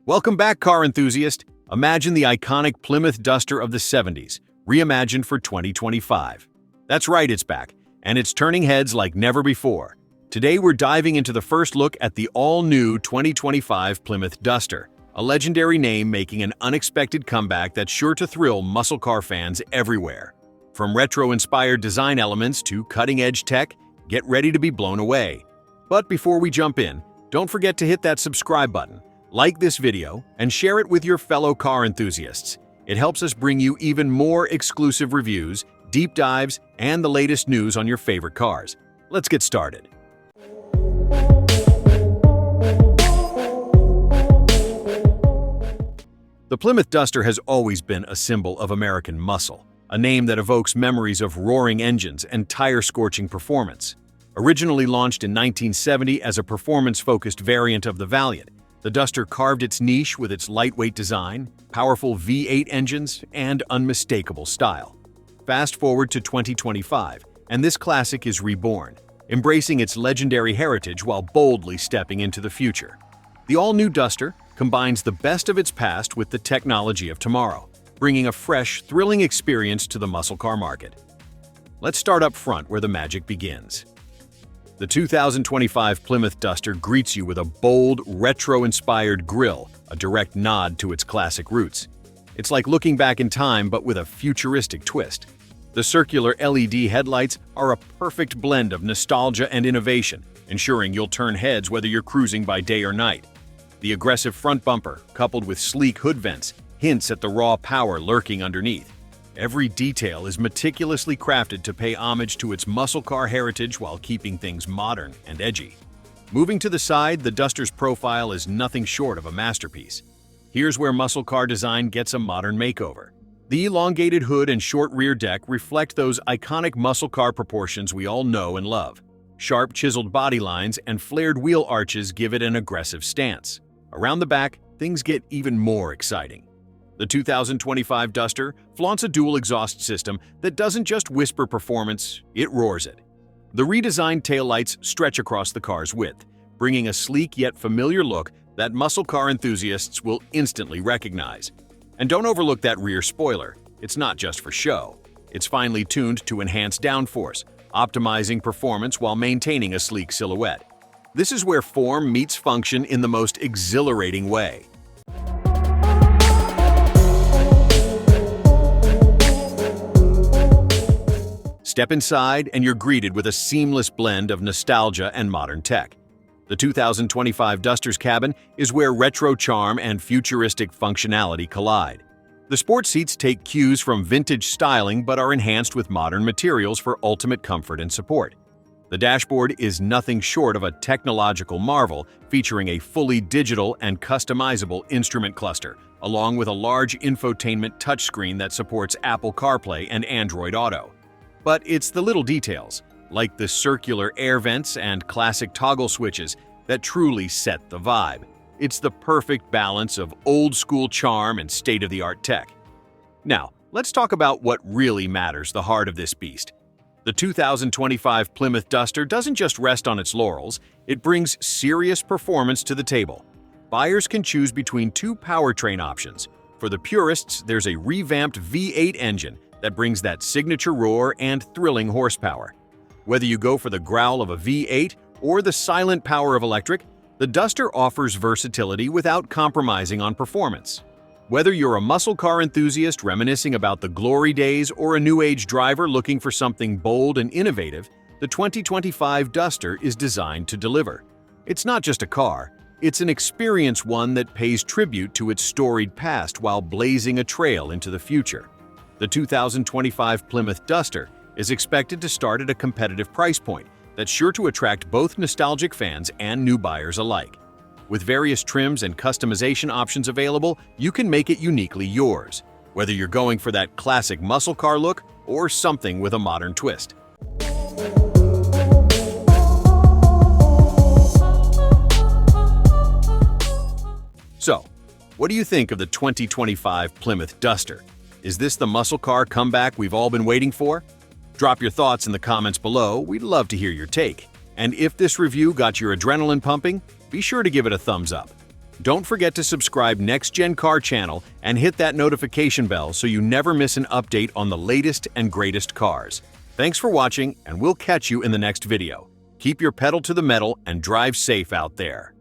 Welcome back, car enthusiast. Imagine the iconic Plymouth Duster of the 70s, reimagined for 2025. That's right, it's back, and it's turning heads like never before. Today we're diving into the first look at the all-new 2025 Plymouth Duster, a legendary name making an unexpected comeback that's sure to thrill muscle car fans everywhere. From retro-inspired design elements to cutting-edge tech, get ready to be blown away. But before we jump in, don't forget to hit that subscribe button. Like this video and share it with your fellow car enthusiasts. It helps us bring you even more exclusive reviews, deep dives, and the latest news on your favorite cars. Let's get started. The Plymouth Duster has always been a symbol of American muscle, a name that evokes memories of roaring engines and tire-scorching performance. Originally launched in 1970 as a performance-focused variant of the Valiant, the Duster carved its niche with its lightweight design, powerful V8 engines, and unmistakable style. Fast forward to 2025, and this classic is reborn, embracing its legendary heritage while boldly stepping into the future. The all-new Duster combines the best of its past with the technology of tomorrow, bringing a fresh, thrilling experience to the muscle car market. Let's start up front where the magic begins. The 2025 Plymouth Duster greets you with a bold, retro-inspired grille, a direct nod to its classic roots. It's like looking back in time but with a futuristic twist. The circular LED headlights are a perfect blend of nostalgia and innovation, ensuring you'll turn heads whether you're cruising by day or night. The aggressive front bumper, coupled with sleek hood vents, hints at the raw power lurking underneath. Every detail is meticulously crafted to pay homage to its muscle car heritage while keeping things modern and edgy. Moving to the side, the Duster's profile is nothing short of a masterpiece. Here's where muscle car design gets a modern makeover. The elongated hood and short rear deck reflect those iconic muscle car proportions we all know and love. Sharp, chiseled body lines and flared wheel arches give it an aggressive stance. Around the back, things get even more exciting. The 2025 Duster flaunts a dual exhaust system that doesn't just whisper performance, it roars it. The redesigned taillights stretch across the car's width, bringing a sleek yet familiar look that muscle car enthusiasts will instantly recognize. And don't overlook that rear spoiler. It's not just for show. It's finely tuned to enhance downforce, optimizing performance while maintaining a sleek silhouette. This is where form meets function in the most exhilarating way. Step inside and you're greeted with a seamless blend of nostalgia and modern tech. The 2025 Duster's cabin is where retro charm and futuristic functionality collide. The sport seats take cues from vintage styling but are enhanced with modern materials for ultimate comfort and support. The dashboard is nothing short of a technological marvel, featuring a fully digital and customizable instrument cluster, along with a large infotainment touchscreen that supports Apple CarPlay and Android Auto. But it's the little details, like the circular air vents and classic toggle switches, that truly set the vibe. It's the perfect balance of old-school charm and state-of-the-art tech. Now, let's talk about what really matters, the heart of this beast. The 2025 Plymouth Duster doesn't just rest on its laurels, it brings serious performance to the table. Buyers can choose between two powertrain options. For the purists, there's a revamped V8 engine that brings that signature roar and thrilling horsepower. Whether you go for the growl of a V8 or the silent power of electric, the Duster offers versatility without compromising on performance. Whether you're a muscle car enthusiast reminiscing about the glory days or a new-age driver looking for something bold and innovative, the 2025 Duster is designed to deliver. It's not just a car, it's an experience, one that pays tribute to its storied past while blazing a trail into the future. The 2025 Plymouth Duster is expected to start at a competitive price point that's sure to attract both nostalgic fans and new buyers alike. With various trims and customization options available, you can make it uniquely yours, whether you're going for that classic muscle car look or something with a modern twist. So, what do you think of the 2025 Plymouth Duster? Is this the muscle car comeback we've all been waiting for? Drop your thoughts in the comments below, we'd love to hear your take. And if this review got your adrenaline pumping, be sure to give it a thumbs up. Don't forget to subscribe Next Gen Car channel and hit that notification bell so you never miss an update on the latest and greatest cars. Thanks for watching, and we'll catch you in the next video. Keep your pedal to the metal and drive safe out there.